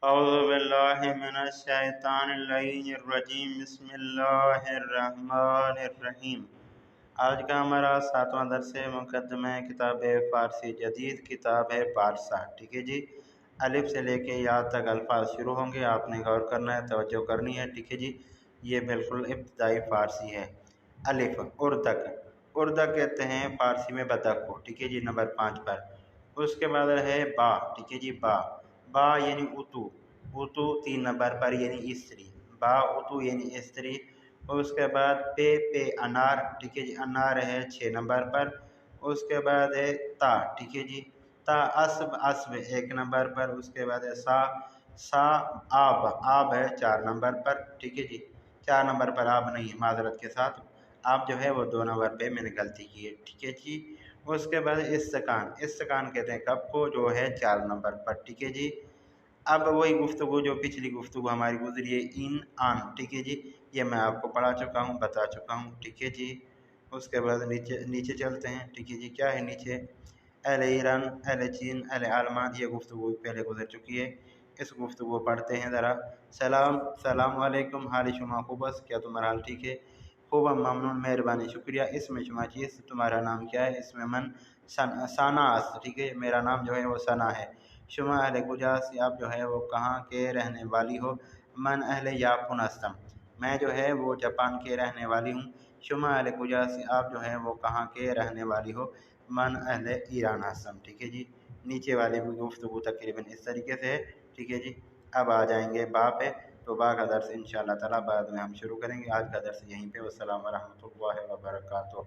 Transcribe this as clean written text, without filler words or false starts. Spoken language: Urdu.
اعوذ باللہ من الشیطان اللعین الرجیم بسم اللہ الرحمن الرحیم۔ آج کا ہمارا 7واں درس مقدمہ ہے کتاب فارسی جدید، کتاب ہے پارسا، ٹھیک ہے جی۔ الف سے لے کے یا تک الفاظ شروع ہوں گے، آپ نے غور کرنا ہے، توجہ کرنی ہے، ٹھیک ہے جی۔ یہ بالکل ابتدائی فارسی ہے۔ الف اردک، اردک کہتے ہیں فارسی میں بدک کو، ٹھیک ہے جی، نمبر 5 پر۔ اس کے بعد ہے با، ٹھیک ہے جی، با، با یعنی اتو، اتو 3 نمبر پر یعنی استری، با اتو یعنی استری۔ اس کے بعد پے، پے انار، ٹھیک ہے جی، انار ہے 6 نمبر پر۔ اس کے بعد ہے تا، ٹھیک ہے جی، تا اسب، اسب 1 نمبر پر۔ اس کے بعد ہے سا، سا آب، آب ہے 4 نمبر پر، ٹھیک ہے جی، 4 نمبر پر آب نہیں، معذرت کے ساتھ آب جو ہے وہ 2 نمبر پہ میں نے غلطی کی ہے، ٹھیک ہے جی۔ اس کے بعد استکان، استکان کہتے ہیں کپ کو، جو ہے 4 نمبر پر، ٹھیک ہے جی۔ اب وہی گفتگو جو پچھلی گفتگو ہماری گزری ہے، ان آن، ٹھیک ہے جی، یہ میں آپ کو پڑھا چکا ہوں، بتا چکا ہوں، ٹھیک ہے جی۔ اس کے بعد نیچے چلتے ہیں، ٹھیک ہے جی، کیا ہے نیچے؟ اہل ایران، اہل چین، اہل عالمان، یہ گفتگو پہلے گزر چکی ہے، اس گفتگو پڑھتے ہیں ذرا۔ سلام، السلام علیکم، حال شما خوب است؟ کیا تمہارا حال ٹھیک ہے؟ خوبم، ممنون، مہربانی، شکریہ۔ اس میں شما چیز، تمہارا نام کیا ہے؟ اس میں من ثنا است، ٹھیک ہے، میرا نام جو ہے وہ ثنا ہے۔ شما اہل کجا سے، آپ جو ہے وہ کہاں کے رہنے والی ہو؟ من اہل یاپن استم، میں جو ہے وہ جاپان کے رہنے والی ہوں۔ شما اہل کجا سے، آپ جو ہے وہ کہاں کے رہنے والی ہو؟ من اہل ایران استم، ٹھیک ہے جی۔ نیچے والے بھی گفتگو تقریباً اس طریقے سے ہے، ٹھیک ہے جی۔ اب آ جائیں گے با پہ، تو با کا درس انشاءاللہ تعالیٰ بعد میں ہم شروع کریں گے۔ آج کا درس یہیں پہ، والسلام ورحمۃ اللہ وبرکاتہ۔